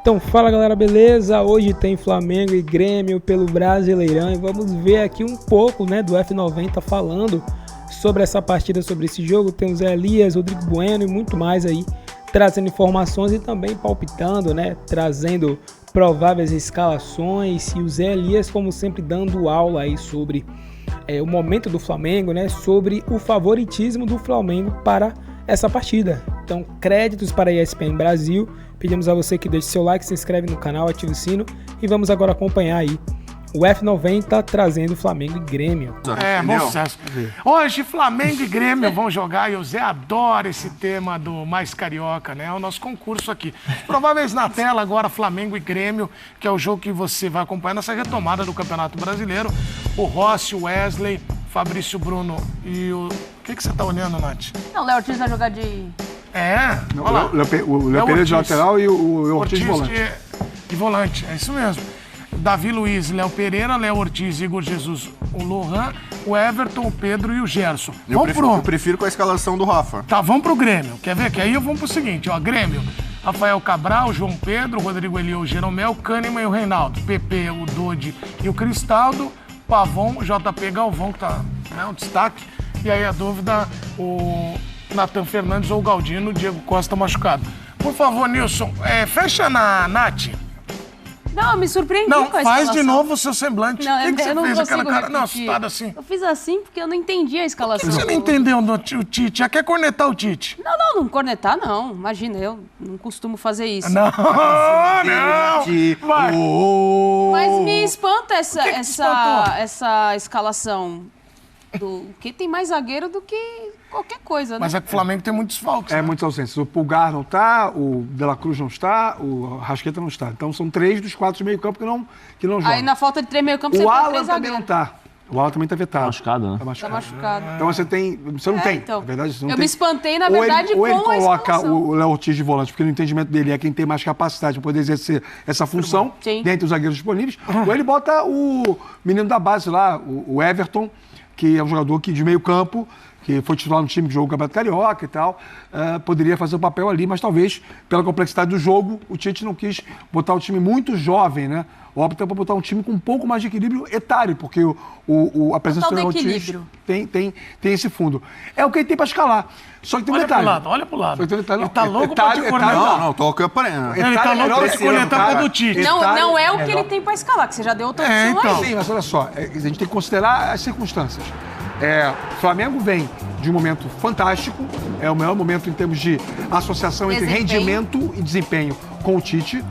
Então fala galera, beleza? Hoje tem Flamengo e Grêmio pelo Brasileirão e vamos ver aqui um pouco, né, do F90 falando sobre essa partida, sobre esse jogo. Tem o Zé Elias, Rodrigo Bueno e muito mais aí, trazendo informações e também palpitando, né, trazendo prováveis escalações, e o Zé Elias, como sempre, dando aula aí sobre o momento do Flamengo, né, sobre o favoritismo do Flamengo para essa partida. Então, créditos para a ESPN Brasil. Pedimos a você que deixe seu like, se inscreve no canal, ative o sino e vamos agora acompanhar aí o F90 trazendo Flamengo e Grêmio. Moças. Hoje Flamengo e Grêmio vão jogar e o Zé adora esse tema do Mais Carioca, né? É o nosso concurso aqui. Prováveis na tela agora Flamengo e Grêmio, que é o jogo que você vai acompanhar nessa retomada do Campeonato Brasileiro. O Rossi, o Wesley, Fabrício Bruno e o... O que você tá olhando, Nath? Não, o Léo Ortiz vai jogar de... O Léo Pereira de lateral e o Ortiz de volante. De volante, é isso mesmo. Davi Luiz, Léo Pereira, Léo Ortiz, Igor Jesus, o Lohan, o Everton, o Pedro e o Gerson. Eu prefiro com a escalação do Rafa. Tá, vamos pro Grêmio. Quer ver? Que aí vamos pro seguinte, ó. Grêmio, Rafael Cabral, João Pedro, Rodrigo Elio, o Jeromel, Kahneman e o Reinaldo. PP, o Dodi e o Cristaldo. Pavon, JP Galvão, que tá, né, um destaque. E aí a dúvida, o Nathan Fernandes ou o Galdino, Diego Costa machucado. Por favor, Nilson, fecha na Nath. Não, me surpreendi Não, com a faz escalação. de novo o seu semblante. Não, Por que você eu não fez aquela consigo cara? Não, repetir. assustado assim. Eu fiz assim porque eu não entendi a escalação. Por que você não entendeu o Tite? Já quer cornetar o Tite? Não cornetar não. Imagina, eu não costumo fazer isso. Não. Vai. Mas me espanta que te espantou? essa escalação. Que tem mais zagueiro do que qualquer coisa, né? Mas é que o Flamengo tem muitos faltos. É, muitas ausências. O Pulgar não está, o De La Cruz não está, o Rascaeta não está. Então são 3 dos 4 de meio campo que não jogam. Aí na falta de 3 meio campo você O tem Alan 3 também não zagueiros. está. O Alan também está vetado. Machucado, né? Tá machucado. Então você não tem. Então. Na verdade, você não Eu tem. me espantei, na verdade, ou ele com a coloca escalação. o Léo Ortiz de volante, porque no entendimento dele é quem tem mais capacidade de poder exercer essa função, Sim. dentre os zagueiros disponíveis. Ou ele bota o menino da base lá, o Everton, que é um jogador de meio campo, que foi titular no time que jogou o Campeonato Carioca e tal, poderia fazer o papel ali, mas talvez, pela complexidade do jogo, o Tite não quis botar o time muito jovem, né? Opta para botar um time com um pouco mais de equilíbrio etário, porque a presença do Léo Ortiz tem esse fundo. É o que ele tem para escalar. Só que tem um detalhe. Olha pro lado. Só que tem um detalhe. Ele tá louco pra te cornetar. Não, tô acompanhando. Ele tá louco pra te cornetar por causa do Tite. Não é o que ele tem pra escalar, que você já deu outra opção então. aí. Sim, mas olha só, a gente tem que considerar as circunstâncias. O Flamengo vem de um momento fantástico, é o melhor momento em termos de associação entre rendimento e desempenho com o Tite,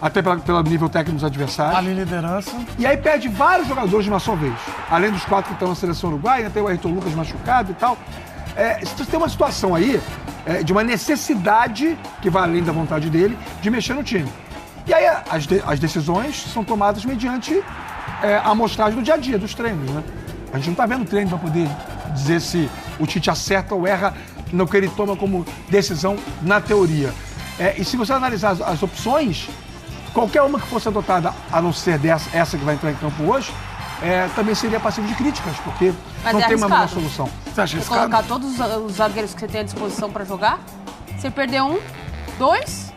até pelo nível técnico dos adversários. Ali liderança. E aí perde vários jogadores de uma só vez. Além dos 4 que estão na seleção uruguaia, tem o Ayrton Lucas machucado e tal. Você tem uma situação aí de uma necessidade, que vai além da vontade dele, de mexer no time. E aí as decisões são tomadas mediante a amostragem do dia a dia, dos treinos, né? A gente não está vendo o treino para poder dizer se o Tite acerta ou erra no que ele toma como decisão na teoria. E se você analisar as opções, qualquer uma que fosse adotada, a não ser essa que vai entrar em campo hoje, também seria passivo de críticas, porque não tem uma melhor solução. Você acha Você arriscado? colocar todos os zagueiros que você tem à disposição pra jogar, você perder 1, 2,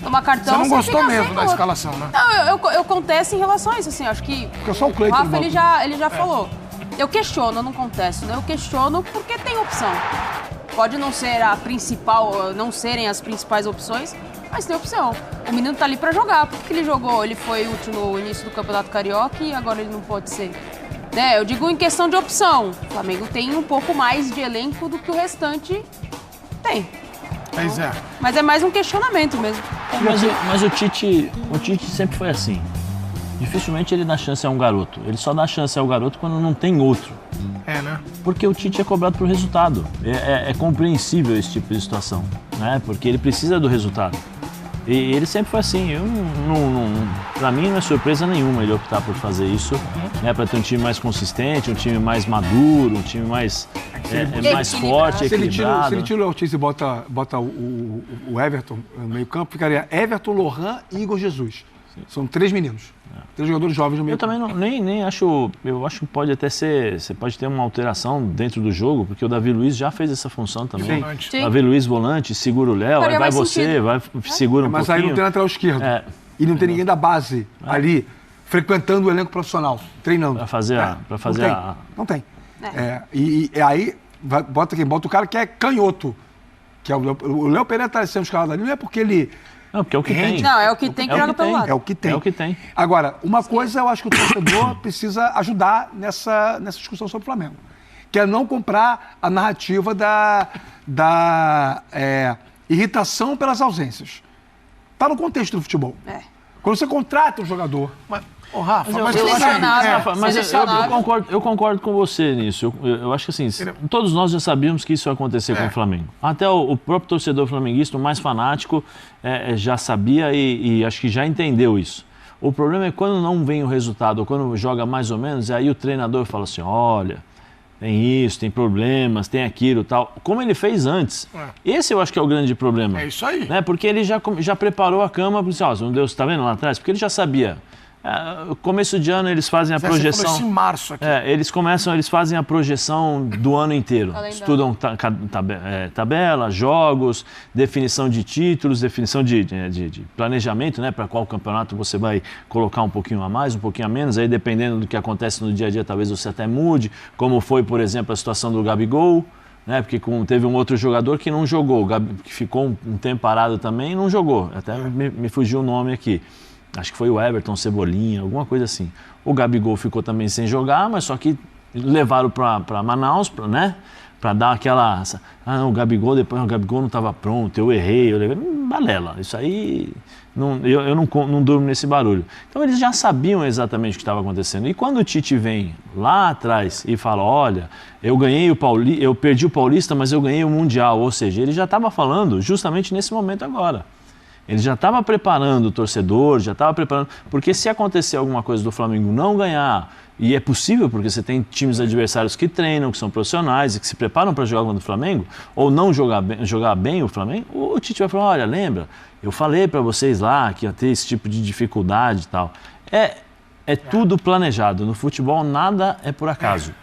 tomar cartão... Você não gostou fica mesmo sem da outro. escalação, né? Não, eu contesto em relação a isso, assim, acho que... Porque só o Cleiton Rafa, volta. ele já falou. Eu questiono, eu não contesto, né? Eu questiono porque tem opção. Pode não ser a principal, não serem as principais opções, mas tem opção. O menino tá ali pra jogar, porque ele jogou, ele foi útil no início do Campeonato Carioca e agora ele não pode ser. Né? Eu digo em questão de opção. O Flamengo tem um pouco mais de elenco do que o restante tem. Pois é. Mas é mais um questionamento mesmo. Mas o Tite sempre foi assim. Dificilmente ele dá chance a um garoto. Ele só dá chance ao garoto quando não tem outro. Né? Porque o Tite é cobrado por resultado. É compreensível esse tipo de situação, né? Porque ele precisa do resultado. E ele sempre foi assim. Pra mim não é surpresa nenhuma ele optar por fazer isso, né? Para ter um time mais consistente, um time mais maduro, um time mais forte, equilibrado. Se ele tira o Ortiz e bota o Everton no meio campo, ficaria Everton, Lohan e Igor Jesus. São 3 meninos. 3 jogadores jovens no meio. Eu também nem acho. Eu acho que pode até ser. Você pode ter uma alteração dentro do jogo, porque o Davi Luiz já fez essa função também. Sim. Davi Luiz volante, segura o Léo, aí vai você, vai segura um mas pouquinho. aí não tem lateral esquerdo. e não tem ninguém da base ali, frequentando o elenco profissional, treinando. Para fazer Não tem. E aí, bota o cara que é canhoto, que é o Léo Pereira está sendo escalado ali, não é porque ele... Não, porque é o que tem. Não, é o que tem que joga pelo lado. É o que tem. É o que tem. Agora, uma coisa eu acho que o torcedor precisa ajudar nessa discussão sobre o Flamengo, que é não comprar a narrativa da irritação pelas ausências. Está no contexto do futebol. Quando você contrata um jogador... Rafa, eu concordo com você nisso. Eu acho que assim, todos nós já sabíamos que isso ia acontecer com o Flamengo. Até o próprio torcedor flamenguista, o mais fanático, já sabia e acho que já entendeu isso. O problema é quando não vem o resultado, ou quando joga mais ou menos, aí o treinador fala assim, olha, tem isso, tem problemas, tem aquilo, tal. Como ele fez antes. Esse eu acho que é o grande problema. É isso aí. Né? Porque ele já preparou a cama, para assim, meu Deus, está vendo lá atrás? Porque ele já sabia. Começo de ano eles fazem a projeção. Você falou em março aqui. Eles fazem a projeção do ano inteiro. Estudam tabela, jogos, definição de títulos, definição de planejamento, né? Para qual campeonato você vai colocar um pouquinho a mais, um pouquinho a menos. Aí dependendo do que acontece no dia a dia, talvez você até mude. Como foi, por exemplo, a situação do Gabigol. Né? Porque teve um outro jogador que não jogou, que ficou um tempo parado também e não jogou. Até me fugiu o nome aqui. Acho que foi o Everton, Cebolinha, alguma coisa assim. O Gabigol ficou também sem jogar, mas só que levaram para Manaus, né? Para dar aquela... o Gabigol não estava pronto, eu errei, eu levei... Balela, isso aí... Eu não durmo nesse barulho. Então eles já sabiam exatamente o que estava acontecendo. E quando o Tite vem lá atrás e fala, olha, eu perdi o Paulista, mas eu ganhei o Mundial. Ou seja, ele já estava falando justamente nesse momento agora. Ele já estava preparando o torcedor, já estava preparando... Porque se acontecer alguma coisa do Flamengo não ganhar, e é possível porque você tem times adversários que treinam, que são profissionais e que se preparam para jogar contra o Flamengo, ou não jogar bem o Flamengo, o Tite vai falar, olha, lembra, eu falei para vocês lá que ia ter esse tipo de dificuldade e tal. É tudo planejado. No futebol nada é por acaso.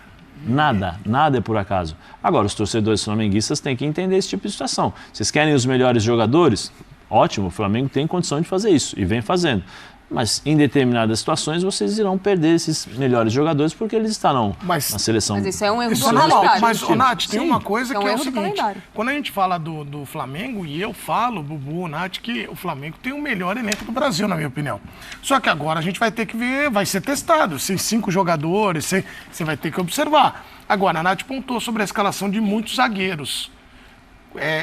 Nada é por acaso. Agora, os torcedores flamenguistas têm que entender esse tipo de situação. Vocês querem os melhores jogadores? Ótimo, o Flamengo tem condição de fazer isso e vem fazendo. Mas em determinadas situações vocês irão perder esses melhores jogadores porque eles estarão na seleção. Mas isso é um erro do calendário. Mas, Nath, tem uma coisa que é o seguinte. Quando a gente fala do Flamengo, e eu falo, Bubu, Nath, que o Flamengo tem o melhor elenco do Brasil, na minha opinião. Só que agora a gente vai ter que ver, vai ser testado. Se 5 jogadores, você vai ter que observar. Agora, a Nath pontuou sobre a escalação de muitos zagueiros.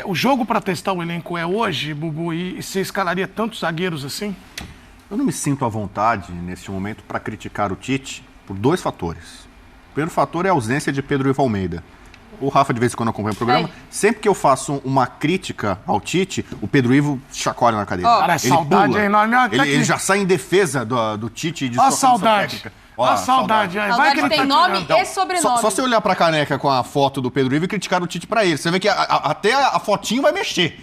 O jogo para testar o elenco é hoje, Bubu, e você escalaria tantos zagueiros assim? Eu não me sinto à vontade, neste momento, para criticar o Tite por 2 fatores. O primeiro fator é a ausência de Pedro Ivo Almeida. O Rafa, de vez em quando, acompanha o programa. Sempre que eu faço uma crítica ao Tite, o Pedro Ivo chacoalha na cadeira. Cara, saudade é enorme. Ele já sai em defesa do Tite e de sua saudade. A saudade. Saudade vai tem nome e sobrenome. Só você olhar pra caneca com a foto do Pedro Ivo e criticar o Tite pra ele. Você vê que até a fotinho vai mexer.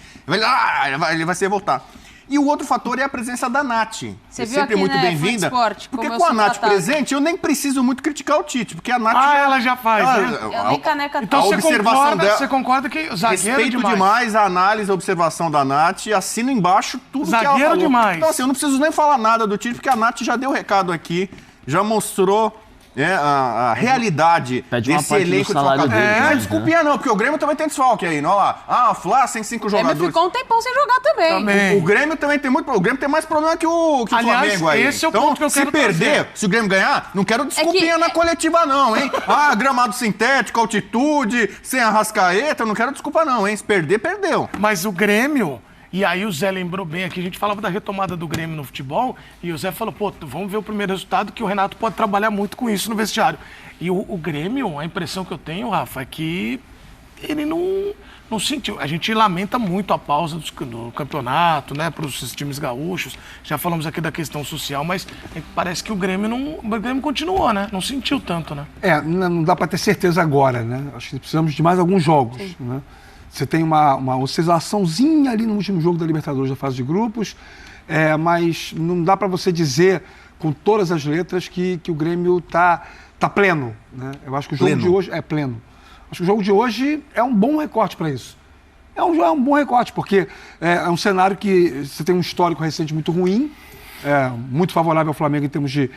Ele vai se revoltar. E o outro fator é a presença da Nath. Você viu sempre aqui, muito né, bem-vinda. Porque com a Nath presente, eu nem preciso muito criticar o Tite. Porque a Nath ela já faz, né? Eu nem caneca. Então você concorda que o zagueiro respeito demais a análise, a observação da Nath e assino embaixo tudo que ela falou. Zagueiro demais. Então assim, eu não preciso nem falar nada do Tite, porque a Nath já deu o recado aqui, já mostrou a realidade desse elenco de desfalcado. Não é desculpinha não, porque o Grêmio também tem desfalque aí, não lá. A Flá sem 5 jogadores. O Grêmio ficou um tempão sem jogar também. O Grêmio também tem muito... O Grêmio tem mais problema que o Flamengo aí. Esse é o ponto que eu quero se perder, se o Grêmio ganhar, não quero desculpinha na coletiva não, hein? Gramado sintético, altitude, sem Arrascaeta, eu não quero desculpa não, hein? Se perder, perdeu. Mas o Grêmio... E aí o Zé lembrou bem aqui, a gente falava da retomada do Grêmio no futebol, e o Zé falou, vamos ver o primeiro resultado, que o Renato pode trabalhar muito com isso no vestiário. E o Grêmio, a impressão que eu tenho, Rafa, é que ele não sentiu. A gente lamenta muito a pausa do campeonato, né, para os times gaúchos. Já falamos aqui da questão social, mas parece que o Grêmio continuou, né? Não sentiu tanto, né? Não dá para ter certeza agora, né? Acho que precisamos de mais alguns jogos, né? Você tem uma oscilaçãozinha ali no último jogo da Libertadores da fase de grupos, mas não dá para você dizer com todas as letras que o Grêmio tá pleno, né? Eu acho que o jogo de hoje é pleno. Acho que o jogo de hoje é um bom recorte para isso. É um bom recorte, porque é um cenário que você tem um histórico recente muito ruim, muito favorável ao Flamengo em termos de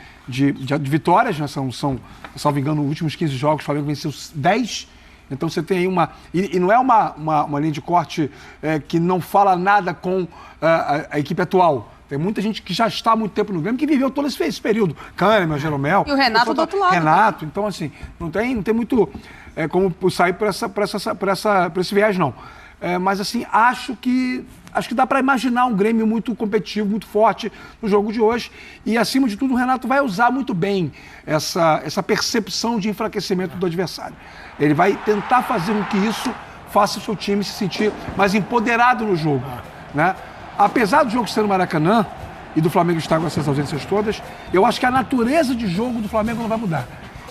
vitórias, né? Salvo engano, nos últimos 15 jogos, o Flamengo venceu 10. Então você tem aí uma... E não é uma linha de corte que não fala nada com a equipe atual. Tem muita gente que já está há muito tempo no Grêmio, que viveu todo esse período. Kahneman, Jeromel... E o Renato do outro lado. Renato, então assim, não tem muito como sair por esse viés, não. Mas assim, acho que dá para imaginar um Grêmio muito competitivo, muito forte no jogo de hoje. E, acima de tudo, o Renato vai usar muito bem essa percepção de enfraquecimento do adversário. Ele vai tentar fazer com que isso faça o seu time se sentir mais empoderado no jogo, né? Apesar do jogo ser no Maracanã e do Flamengo estar com essas ausências todas, eu acho que a natureza de jogo do Flamengo não vai mudar.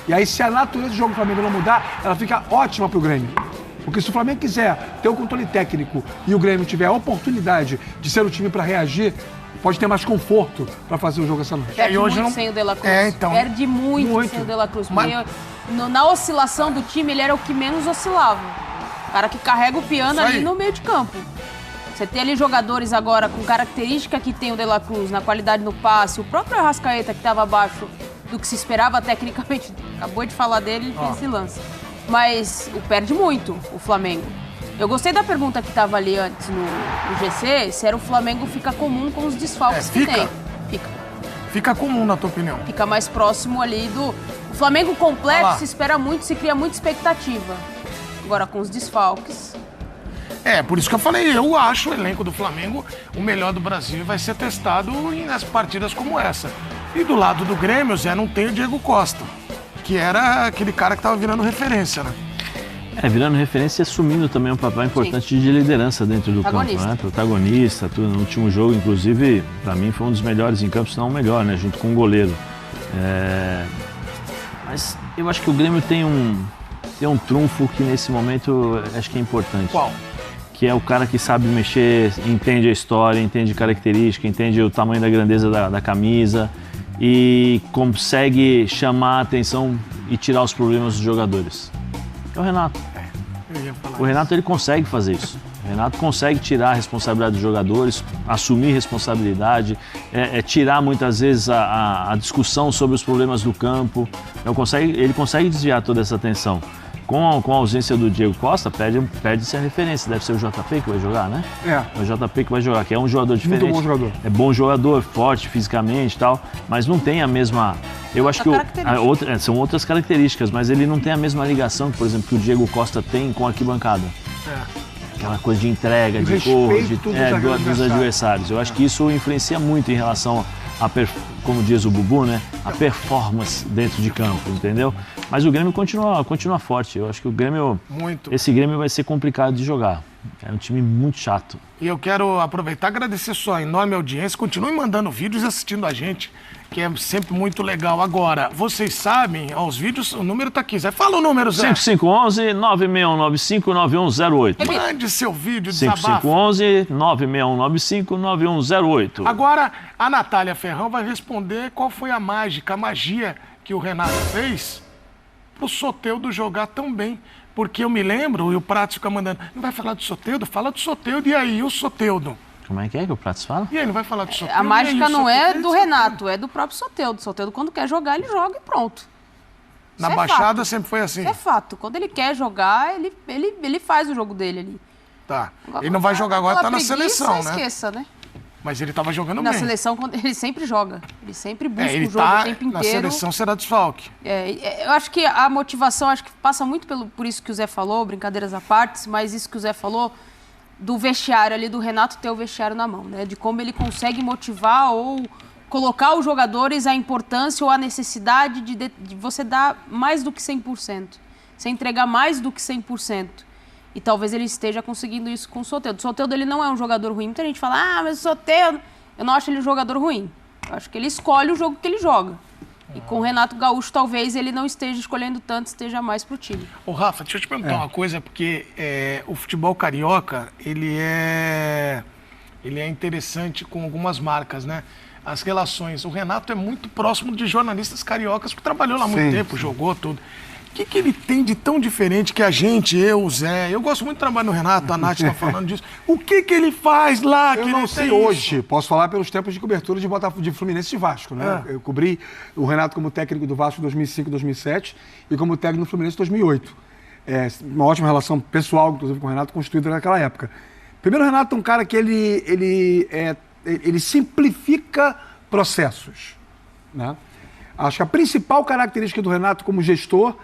E aí, se a natureza de jogo do Flamengo não mudar, ela fica ótima para o Grêmio. Porque se o Flamengo quiser ter o controle técnico e o Grêmio tiver a oportunidade de ser o time para reagir, pode ter mais conforto para fazer o jogo essa noite. Perde muito sem o De La Cruz. Então. Perde muito sem o De La Cruz. Porque na oscilação do time, ele era o que menos oscilava. O cara que carrega o piano ali no meio de campo. Você tem ali jogadores agora com característica que tem o De La Cruz, na qualidade no passe, o próprio Arrascaeta que estava abaixo do que se esperava tecnicamente, acabou de falar dele, ele fez esse lance. Mas perde muito o Flamengo. Eu gostei da pergunta que estava ali antes no GC, se era o Flamengo fica comum com os desfalques que tem. Fica comum, na tua opinião. Fica mais próximo ali do... O Flamengo completo se espera muito, se cria muita expectativa. Agora, com os desfalques... Por isso que eu falei, eu acho o elenco do Flamengo o melhor do Brasil e vai ser testado nas partidas como essa. E do lado do Grêmio, Zé, não tem o Diego Costa, que era aquele cara que estava virando referência, né? Virando referência e assumindo também um papel importante de liderança dentro do campo, né? Protagonista, tudo. No último jogo, inclusive, para mim foi um dos melhores em campo, se não o melhor, né? Junto com o goleiro. Mas eu acho que o Grêmio tem um trunfo que nesse momento acho que é importante. Qual? Que é o cara que sabe mexer, entende a história, entende característica, entende o tamanho da grandeza da camisa e consegue chamar a atenção e tirar os problemas dos jogadores. É o Renato. O Renato, ele consegue fazer isso. O Renato consegue tirar a responsabilidade dos jogadores, assumir responsabilidade, tirar muitas vezes a discussão sobre os problemas do campo. Ele consegue desviar toda essa atenção. Com a ausência do Diego Costa, perde-se a referência. Deve ser o JP que vai jogar, né? É o JP que vai jogar, que é um jogador diferente. Muito bom jogador. É bom jogador, forte fisicamente e tal, mas não tem a mesma... Eu acho que são outras características, mas ele não tem a mesma ligação, por exemplo, que o Diego Costa tem com a arquibancada. Aquela coisa de entrega, de corpo, dos adversários. Eu acho que isso influencia muito em relação como diz o Bubu, né? A performance dentro de campo, entendeu? Mas o Grêmio continua forte. Eu acho que esse Grêmio vai ser complicado de jogar. É um time muito chato. E eu quero aproveitar e agradecer sua enorme audiência. Continue mandando vídeos e assistindo a gente, que é sempre muito legal. Agora, vocês sabem, os vídeos, o número tá aqui. Zé, fala o número, Zé. 5511-9695-9108. Mande seu vídeo, desabafo. 5511-9695-9108. Agora, a Natália Ferrão vai responder qual foi a magia que o Renato fez pro Soteldo jogar tão bem. Porque eu me lembro, e o Prato fica mandando, não vai falar do Soteldo? Fala do Soteldo, e aí, o Soteldo? Como é que o Prato fala? E aí, não vai falar do Soteldo? A mágica não é do Renato, é do próprio Soteldo. O Soteldo, quando quer jogar, ele joga e pronto. Na Baixada sempre foi assim? É fato. Quando ele quer jogar, ele faz o jogo dele ali. Tá. Ele não vai jogar agora, tá na seleção, né? Esqueça, né? Mas ele tava jogando bem. Na seleção, ele sempre joga. Ele sempre busca o jogo o tempo inteiro. Na seleção será desfalque. Eu acho que a motivação passa muito por isso que o Zé falou, brincadeiras à parte, mas isso que o Zé falou do vestiário ali, do Renato ter o vestiário na mão, né? De como ele consegue motivar ou colocar os jogadores a importância ou a necessidade de você dar mais do que 100%. Você entregar mais do que 100%. E talvez ele esteja conseguindo isso com o Soteldo. O Soteldo, ele não é um jogador ruim. Muita gente fala, mas o Soteldo... Eu não acho ele um jogador ruim. Eu acho que ele escolhe o jogo que ele joga. E com o Renato Gaúcho, talvez ele não esteja escolhendo tanto, esteja mais pro time. Ô, Rafa, deixa eu te perguntar uma coisa, porque o futebol carioca, ele é interessante com algumas marcas, né? As relações. O Renato é muito próximo de jornalistas cariocas, porque trabalhou lá há muito tempo, jogou tudo. O que ele tem de tão diferente que a gente, eu, o Zé... Eu gosto muito do trabalho do Renato, a Nath tá falando disso. O que ele faz lá? Eu não sei hoje, posso falar pelos tempos de cobertura de Botafogo, de Fluminense e Vasco, né? Eu cobri o Renato como técnico do Vasco em 2005, 2007 e como técnico do Fluminense em 2008. Uma ótima relação pessoal, inclusive, com o Renato, construída naquela época. Primeiro, o Renato é um cara que ele simplifica processos, né? Acho que a principal característica do Renato como gestor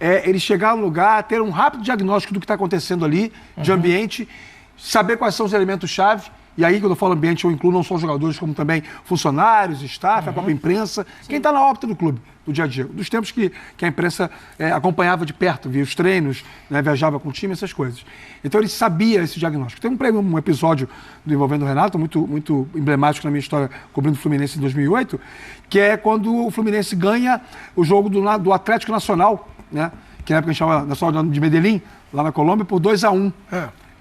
é ele chegar no lugar, ter um rápido diagnóstico do que está acontecendo ali, de ambiente, saber quais são os elementos-chave. E aí, quando eu falo ambiente, eu incluo não só os jogadores, como também funcionários, staff, a própria imprensa, quem está na órbita do clube, do dia a dia. Dos tempos que a imprensa acompanhava de perto, via os treinos, né, viajava com o time, essas coisas. Então, ele sabia esse diagnóstico. Tem um episódio envolvendo o Renato, muito emblemático na minha história, cobrindo o Fluminense em 2008, que é quando o Fluminense ganha o jogo do Atlético Nacional, né, que na época a gente chamava Nacional de Medellín, lá na Colômbia, por 2-1,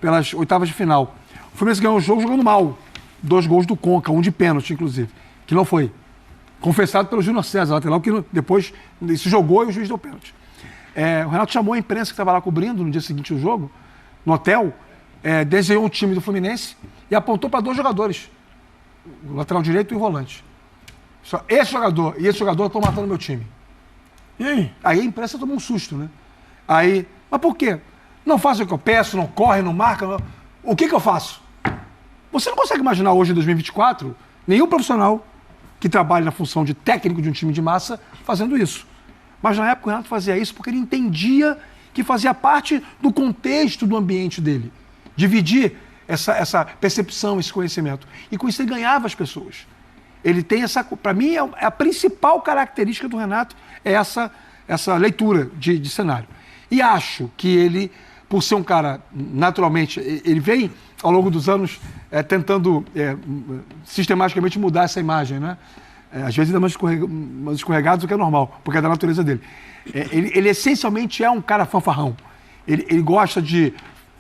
pelas oitavas de final. O Fluminense ganhou o jogo jogando mal. 2 gols do Conca, 1 de pênalti, inclusive, que não foi. Confessado pelo Júnior César, lateral, que depois se jogou e o juiz deu pênalti. O Renato chamou a imprensa que estava lá cobrindo no dia seguinte o jogo, no hotel, desenhou um time do Fluminense e apontou para 2 jogadores, o lateral direito e o volante. Só esse jogador e esse jogador estão matando meu time. E aí? Aí a imprensa tomou um susto, né? Aí, mas por quê? Não faz o que eu peço, não corre, não marca. Não... O que eu faço? Você não consegue imaginar hoje, em 2024, nenhum profissional que trabalha na função de técnico de um time de massa fazendo isso. Mas na época o Renato fazia isso porque ele entendia que fazia parte do contexto do ambiente dele. Dividir essa percepção, esse conhecimento. E com isso ele ganhava as pessoas. Ele tem essa... Para mim, a principal característica do Renato é essa leitura de cenário. E acho que ele, por ser um cara, naturalmente, ele vem ao longo dos anos tentando sistematicamente mudar essa imagem, né? Às vezes dá umas escorregadas, o que é normal, porque é da natureza dele. Ele essencialmente é um cara fanfarrão. Ele gosta de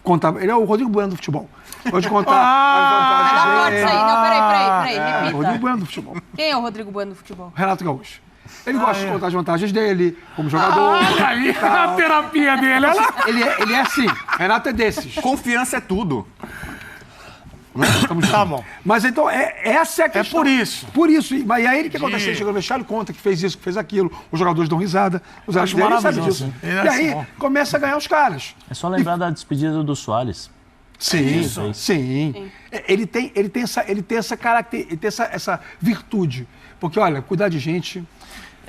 contar... Ele é o Rodrigo Bueno do futebol. Gosta de contar as vantagens dele. Não, peraí, repita. Rodrigo Bueno do futebol. Quem é o Rodrigo Bueno do futebol? Renato Gaúcho. Ele gosta de contar as vantagens dele, como jogador. Olha aí a terapia dele. Ele é assim. Renato é desses. Confiança é tudo. Tá bom. Mas então, essa é a questão. É por isso. Por isso. Mas aí ele que acontece? Ele chegou no vestiário, conta que fez isso, que fez aquilo. Os jogadores dão risada. Os Acho dele, ele sabe maravilhoso. disso. Ele E é aí, assim, começa a ganhar os caras. É só lembrar da despedida do Soares. Sim. Ele tem essa característica, ele tem essa virtude. Porque, olha, cuidar de gente...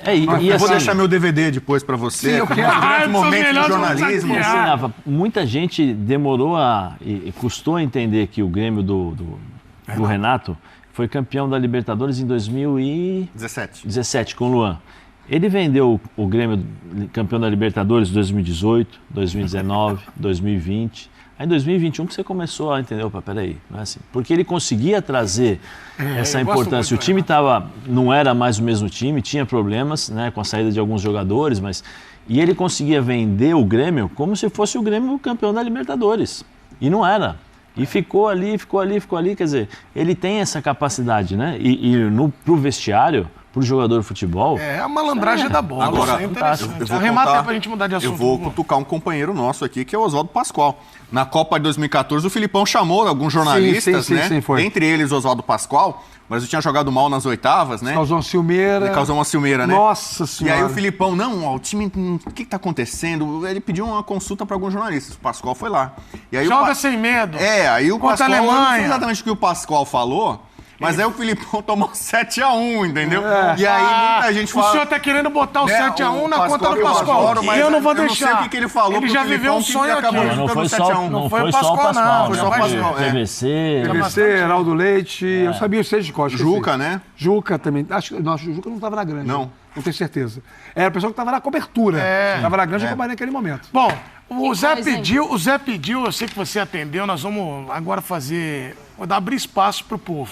E eu vou assim, deixar meu DVD depois pra você. Sim, eu com quero. um grande momento de jornalismo. assim, Rafa, muita gente demorou e custou a entender que o Grêmio do Renato foi campeão da Libertadores em 2017 com o Luan. Ele vendeu o Grêmio campeão da Libertadores em 2018, 2019, 2020. Aí em 2021 que você começou a entender, opa, peraí, não é assim. Porque ele conseguia trazer essa importância. O time não era mais o mesmo time, tinha problemas, né, com a saída de alguns jogadores, e ele conseguia vender o Grêmio como se fosse o Grêmio campeão da Libertadores. E não era. E ficou ali, quer dizer, ele tem essa capacidade, né? Pro vestiário, pro jogador de futebol... É a malandragem da bola. Agora, é interessante. eu vou Arremata aí contar, pra gente mudar de assunto. eu vou cutucar um companheiro nosso aqui, que é o Oswaldo Pascoal. Na Copa de 2014, o Filipão chamou alguns jornalistas, sim, foi. Entre eles o Oswaldo Pascoal, mas eu tinha jogado mal nas oitavas, né? Causou uma ciumeira. Ele causou uma ciumeira, né? Nossa Senhora. E aí o Filipão, o time, o que tá acontecendo? Ele pediu uma consulta para alguns jornalistas. O Pascoal foi lá. E aí Joga sem medo. Aí o Contra Pascoal, a Alemanha. não sei exatamente o que o Pascoal falou, mas aí o Filipão tomou 7-1, entendeu? E aí muita gente fala... O senhor tá querendo botar o 7-1 na conta do que eu Pascoal. adoro, mas Eu não vou eu deixar. não sei o que ele falou Ele pro já Filipão, viveu um que sonho aqui. acabou Não foi pelo 7-1. não foi foi o só o Pascoal, Pascoal, não. Foi só o Pascoal, PVC... PVC, Heraldo Leite, eu sabia os 6 de Costa. Juca, né? Juca também. Acho que o Juca não estava na grande. Não. Não tenho certeza. Era a pessoa que estava na cobertura. Estava na grande e acompanhei naquele momento. Bom, o Zé coisa, hein? pediu, eu sei que você atendeu, nós vamos agora abrir espaço pro povo.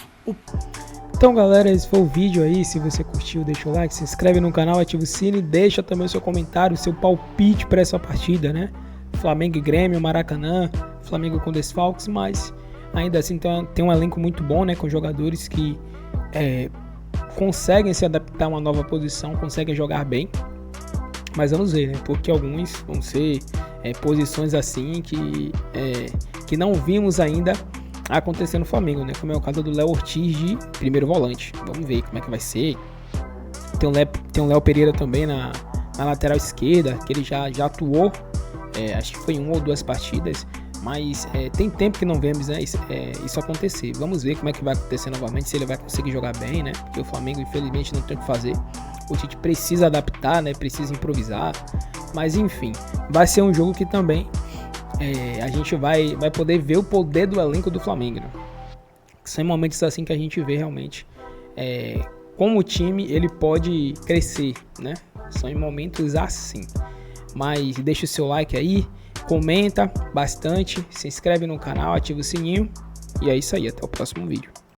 Então, galera, esse foi o vídeo aí. Se você curtiu, deixa o like, se inscreve no canal, ativa o sino e deixa também o seu comentário, o seu palpite para essa partida, né? Flamengo e Grêmio, Maracanã, Flamengo com desfalques, mas ainda assim tem um elenco muito bom, né? Com jogadores que conseguem se adaptar a uma nova posição, conseguem jogar bem. Mas vamos ver, né? Porque alguns vão ser posições assim que não vimos ainda acontecer no Flamengo, né? Como é o caso do Léo Ortiz de primeiro volante. Vamos ver como é que vai ser. Tem o Léo Pereira também na lateral esquerda, que ele já atuou, acho que foi em 1 ou 2 partidas, mas tem tempo que não vemos, né, isso acontecer. Vamos ver como é que vai acontecer novamente, se ele vai conseguir jogar bem, né? Porque o Flamengo, infelizmente, não tem o que fazer. O Tite precisa adaptar, né? Precisa improvisar. Mas enfim, vai ser um jogo que também a gente vai poder ver o poder do elenco do Flamengo, né? São momentos assim que a gente vê realmente como o time ele pode crescer, né? São em momentos assim. Mas deixa o seu like aí, comenta bastante, se inscreve no canal, ativa o sininho. E é isso aí, até o próximo vídeo.